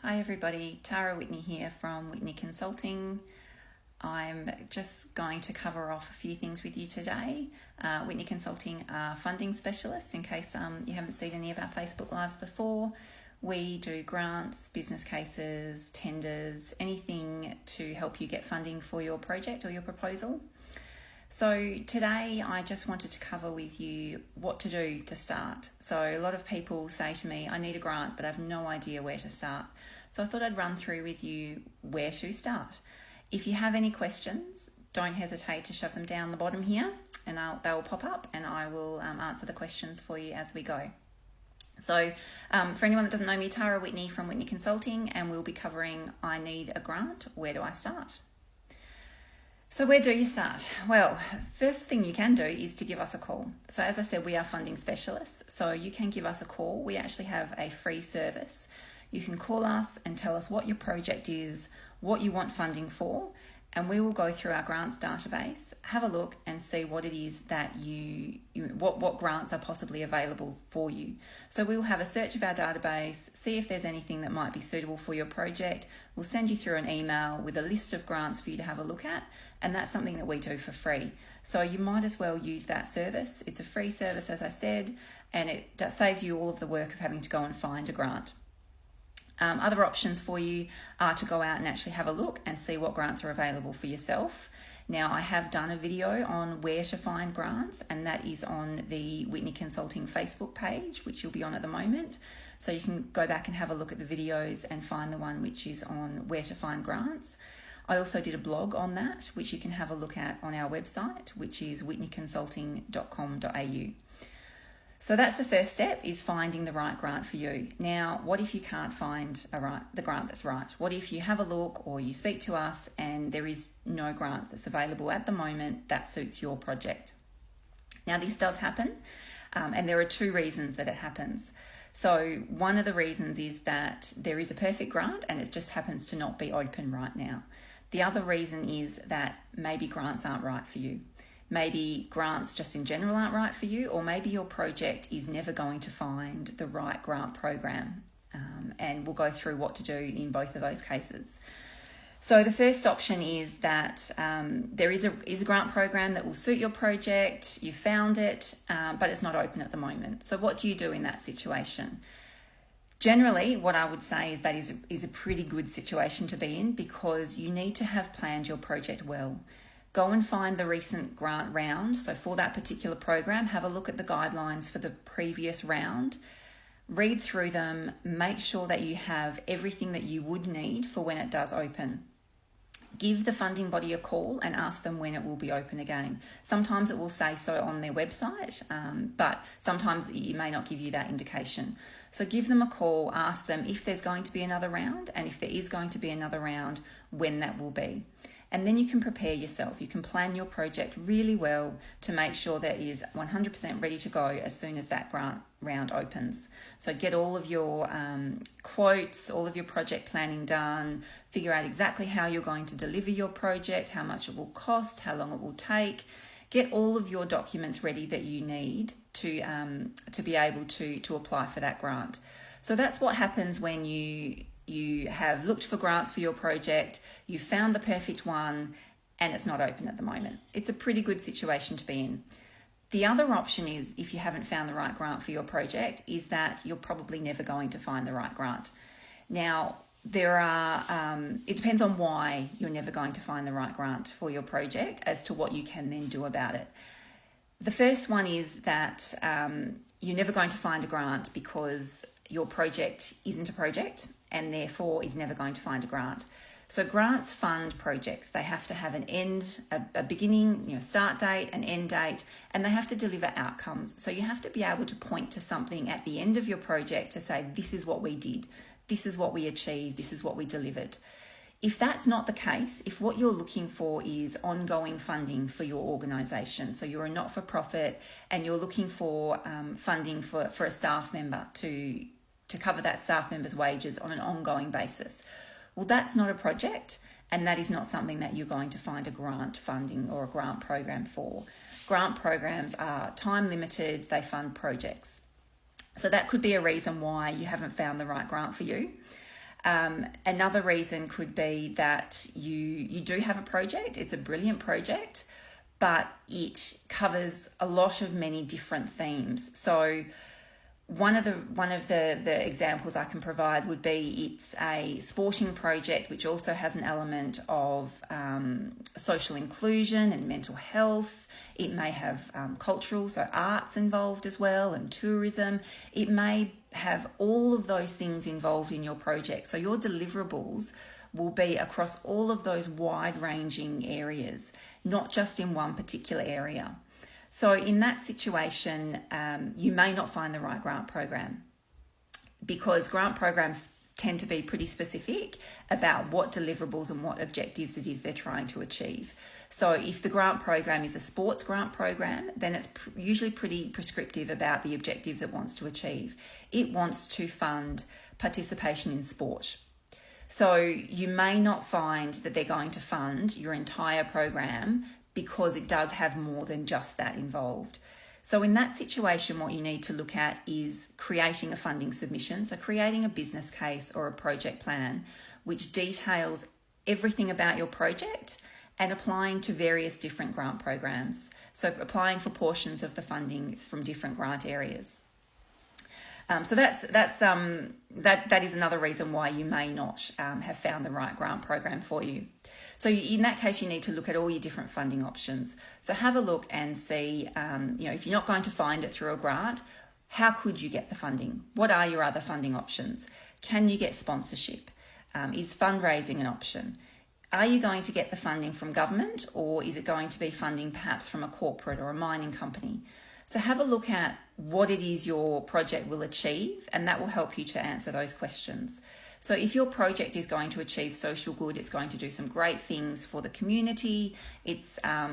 Hi everybody, Tara Whitney here from Whitney Consulting. I'm just going to cover off a few things with you today. Whitney Consulting are funding specialists in case you haven't seen any of our Facebook Lives before. We do grants, business cases, tenders, anything to help you get funding for your project or your proposal. So today I just wanted to cover with you what to do to start. So a lot of people say to me, I need a grant, but I have no idea where to start. So I thought I'd run through with you where to start. If you have any questions, don't hesitate to shove them down the bottom here and they will pop up and I will answer the questions for you as we go. So for anyone that doesn't know me, Tara Whitney from Whitney Consulting, and we'll be covering I need a grant, where do I start? So where do you start? Well, first thing you can do is to give us a call. So as I said, we are funding specialists, so you can give us a call. We actually have a free service. You can call us and tell us what your project is, what you want funding for, and we will go through our grants database, have a look and see what it is that what grants are possibly available for you. So we will have a search of our database, see if there's anything that might be suitable for your project. We'll send you through an email with a list of grants for you to have a look at, and that's something that we do for free. So you might as well use that service. It's a free service, as I said, and it saves you all of the work of having to go and find a grant. Other options for you are to go out and actually have a look and see what grants are available for yourself. Now, I have done a video on where to find grants, and that is on the Whitney Consulting Facebook page, which you'll be on at the moment. So you can go back and have a look at the videos and find the one which is on where to find grants. I also did a blog on that, which you can have a look at on our website, which is whitneyconsulting.com.au. So that's the first step, is finding the right grant for you. Now, what if you can't find the grant that's right? What if you have a look or you speak to us and there is no grant that's available at the moment that suits your project? Now, this does happen, and there are two reasons that it happens. So one of the reasons is that there is a perfect grant and it just happens to not be open right now. The other reason is that maybe grants aren't right for you. Maybe grants just in general aren't right for you, or maybe your project is never going to find the right grant program. And we'll go through what to do in both of those cases. So the first option is that there is a grant program that will suit your project, you found it, but it's not open at the moment. So what do you do in that situation? Generally, what I would say is that is a pretty good situation to be in, because you need to have planned your project well. Go and find the recent grant round. So for that particular program, have a look at the guidelines for the previous round. Read through them. Make sure that you have everything that you would need for when it does open. Give the funding body a call and ask them when it will be open again. Sometimes it will say so on their website, but sometimes it may not give you that indication. So give them a call, ask them if there's going to be another round, and if there is going to be another round, when that will be. And then you can prepare yourself. You can plan your project really well to make sure that it is 100% ready to go as soon as that grant round opens. So get all of your quotes, all of your project planning done, figure out exactly how you're going to deliver your project, how much it will cost, how long it will take. Get all of your documents ready that you need to be able to apply for that grant. So that's what happens when you have looked for grants for your project, you found the perfect one, and it's not open at the moment. It's a pretty good situation to be in. The other option is, if you haven't found the right grant for your project, is that you're probably never going to find the right grant. Now, it depends on why you're never going to find the right grant for your project as to what you can then do about it. The first one is that you're never going to find a grant because your project isn't a project, and therefore is never going to find a grant. So grants fund projects. They have to have an end, a beginning, start date, an end date, and they have to deliver outcomes. So you have to be able to point to something at the end of your project to say, this is what we did, this is what we achieved, this is what we delivered. If that's not the case, if what you're looking for is ongoing funding for your organisation, so you're a not-for-profit and you're looking for funding for a staff member to cover that staff member's wages on an ongoing basis. Well, that's not a project, and that is not something that you're going to find a grant funding or a grant program for. Grant programs are time limited, they fund projects. So that could be a reason why you haven't found the right grant for you. Another reason could be that you do have a project. It's a brilliant project, but it covers a lot of many different themes. So one of the examples I can provide would be it's a sporting project which also has an element of social inclusion and mental health. It may have cultural, so arts involved as well, and tourism. It may have all of those things involved in your project. So your deliverables will be across all of those wide-ranging areas, not just in one particular area. So in that situation, you may not find the right grant program, because grant programs tend to be pretty specific about what deliverables and what objectives it is they're trying to achieve. So if the grant program is a sports grant program, then it's usually pretty prescriptive about the objectives it wants to achieve. It wants to fund participation in sport. So you may not find that they're going to fund your entire program, because it does have more than just that involved. So in that situation, what you need to look at is creating a funding submission. So creating a business case or a project plan which details everything about your project and applying to various different grant programs. So applying for portions of the funding from different grant areas. So that is another reason why you may not have found the right grant program for you. So in that case, you need to look at all your different funding options. So have a look and see, if you're not going to find it through a grant, how could you get the funding? What are your other funding options? Can you get sponsorship? Is fundraising an option? Are you going to get the funding from government, or is it going to be funding perhaps from a corporate or a mining company? So have a look at what it is your project will achieve, and that will help you to answer those questions. So if your project is going to achieve social good, it's going to do some great things for the community, it's a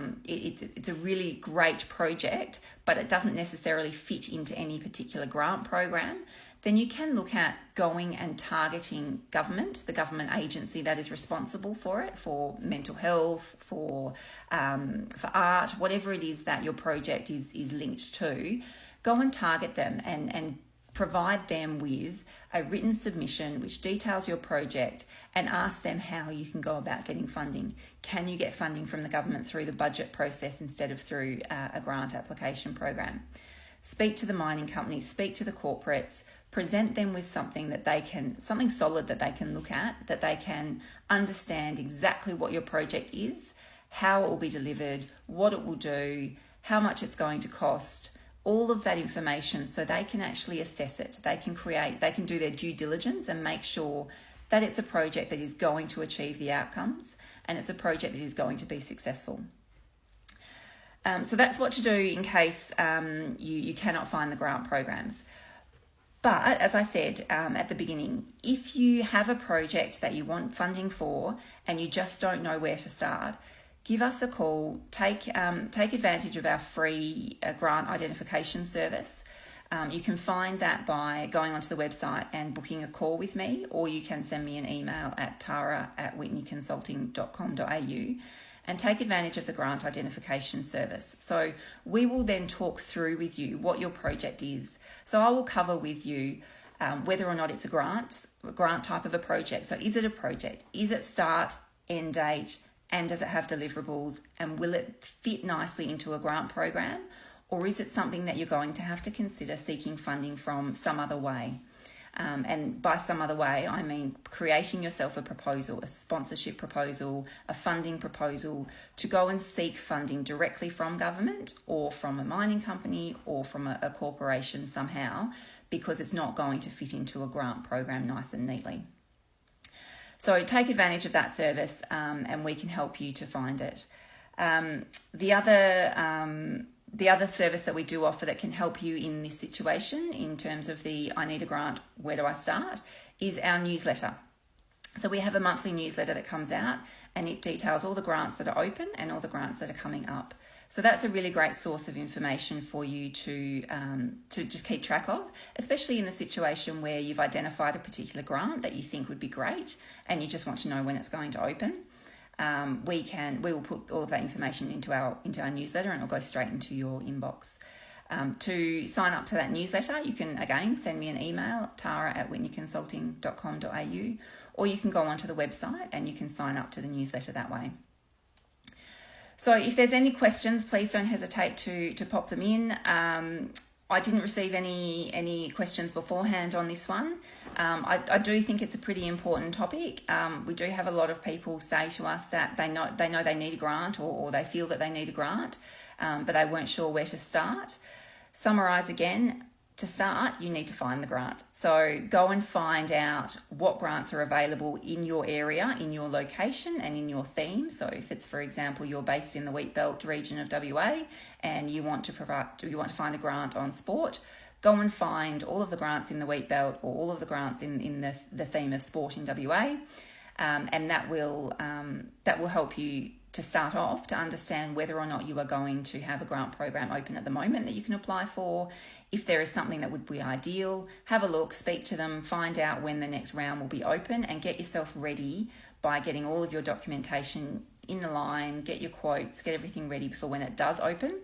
really great project, but it doesn't necessarily fit into any particular grant program, then you can look at going and targeting government, the government agency that is responsible for it, for mental health, for art, whatever it is that your project is linked to. Go and target them and provide them with a written submission which details your project, and ask them how you can go about getting funding. Can you get funding from the government through the budget process instead of through a grant application program? Speak to the mining companies, speak to the corporates, present them with something solid that they can look at, that they can understand exactly what your project is, how it will be delivered, what it will do, how much it's going to cost, all of that information, so they can actually assess it. They can do their due diligence and make sure that it's a project that is going to achieve the outcomes, and it's a project that is going to be successful. So that's what to do in case you cannot find the grant programs. But as I said at the beginning, if you have a project that you want funding for and you just don't know where to start, give us a call. Take advantage of our free grant identification service. You can find that by going onto the website and booking a call with me, or you can send me an email at tara@whitneyconsulting.com.au and take advantage of the grant identification service. So we will then talk through with you what your project is. So I will cover with you whether or not it's a grant type of a project. So is it a project? Is it start, end date, and does it have deliverables? And will it fit nicely into a grant program? Or is it something that you're going to have to consider seeking funding from some other way? And by some other way, I mean creating yourself a proposal, a sponsorship proposal, a funding proposal to go and seek funding directly from government or from a mining company or from a corporation somehow, because it's not going to fit into a grant program nice and neatly. So take advantage of that service and we can help you to find it. The other service that we do offer that can help you in this situation in terms of the I need a grant, where do I start, is our newsletter. So we have a monthly newsletter that comes out and it details all the grants that are open and all the grants that are coming up. So that's a really great source of information for you to just keep track of, especially in the situation where you've identified a particular grant that you think would be great and you just want to know when it's going to open. We will put all of that information into our newsletter, and it'll go straight into your inbox. To sign up to that newsletter, you can, again, send me an email, tara@whitneyconsulting.com.au, or you can go onto the website and you can sign up to the newsletter that way. So if there's any questions, please don't hesitate to pop them in. I didn't receive any questions beforehand on this one. I do think it's a pretty important topic. We do have a lot of people say to us that they know they need a grant or they feel that they need a grant, but they weren't sure where to start. Summarise again. To start, you need to find the grant. So go and find out what grants are available in your area, in your location and in your theme. So if it's, for example, you're based in the Wheatbelt region of WA and you want to find a grant on sport, go and find all of the grants in the Wheatbelt or all of the grants in the theme of sport in WA, and that will help you to start off to understand whether or not you are going to have a grant program open at the moment that you can apply for. If there is something that would be ideal, have a look, speak to them, find out when the next round will be open, and get yourself ready by getting all of your documentation in the line, get your quotes, get everything ready for when it does open.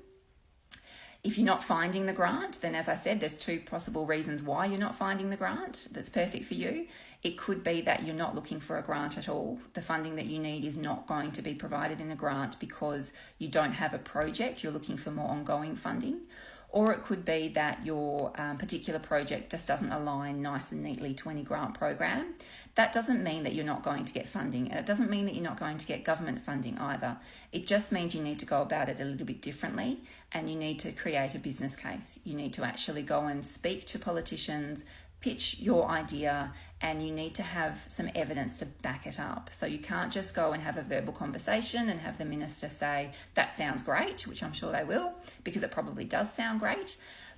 If you're not finding the grant, then as I said, there's two possible reasons why you're not finding the grant that's perfect for you. It could be that you're not looking for a grant at all. The funding that you need is not going to be provided in a grant because you don't have a project. You're looking for more ongoing funding. Or it could be that your particular project just doesn't align nice and neatly to any grant program. That doesn't mean that you're not going to get funding, and it doesn't mean that you're not going to get government funding either. It just means you need to go about it a little bit differently, and you need to create a business case. You need to actually go and speak to politicians, pitch your idea, and you need to have some evidence to back it up. So you can't just go and have a verbal conversation and have the minister say, that sounds great, which I'm sure they will, because it probably does sound great.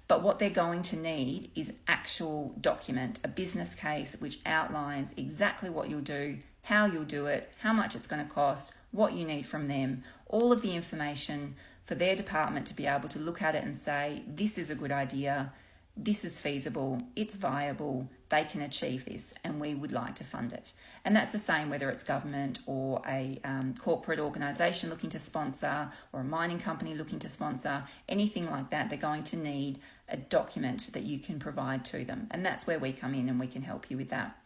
But what they're going to need is actual document, a business case which outlines exactly what you'll do, how you'll do it, how much it's going to cost, what you need from them, all of the information for their department to be able to look at it and say, this is a good idea, this is feasible, it's viable, they can achieve this, and we would like to fund it. And that's the same whether it's government or a corporate organisation looking to sponsor, or a mining company looking to sponsor, anything like that. They're going to need a document that you can provide to them, and that's where we come in and we can help you with that.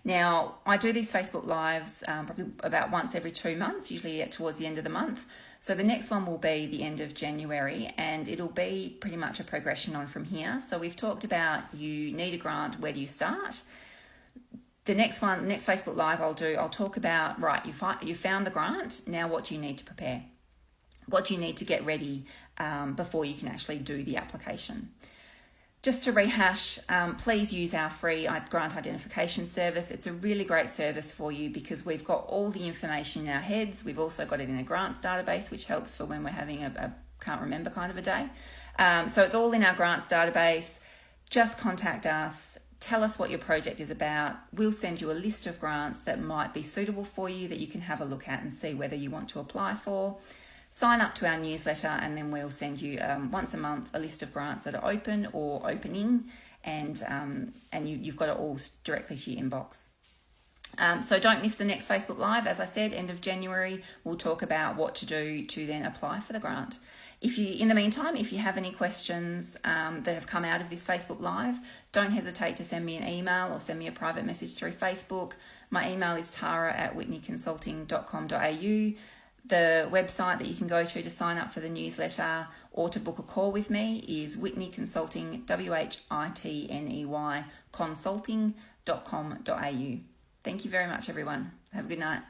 Now, I do these Facebook Lives probably about once every 2 months, usually towards the end of the month. So the next one will be the end of January, and it'll be pretty much a progression on from here. So we've talked about you need a grant, where do you start? The next Facebook Live I'll talk about, right, you found the grant, now what do you need to prepare? What do you need to get ready before you can actually do the application? Just to rehash, please use our free grant identification service. It's a really great service for you because we've got all the information in our heads. We've also got it in a grants database, which helps for when we're having a can't remember kind of a day. So it's all in our grants database. Just contact us. Tell us what your project is about. We'll send you a list of grants that might be suitable for you that you can have a look at and see whether you want to apply for. Sign up to our newsletter, and then we'll send you once a month a list of grants that are open or opening, and you've got it all directly to your inbox. So don't miss the next Facebook Live. As I said, end of January, we'll talk about what to do to then apply for the grant. In the meantime, if you have any questions that have come out of this Facebook Live, don't hesitate to send me an email or send me a private message through Facebook. My email is tara@whitneyconsulting.com.au. The website that you can go to sign up for the newsletter or to book a call with me is Whitney Consulting, WHITNEY consulting.com.au. Thank you very much, everyone. Have a good night.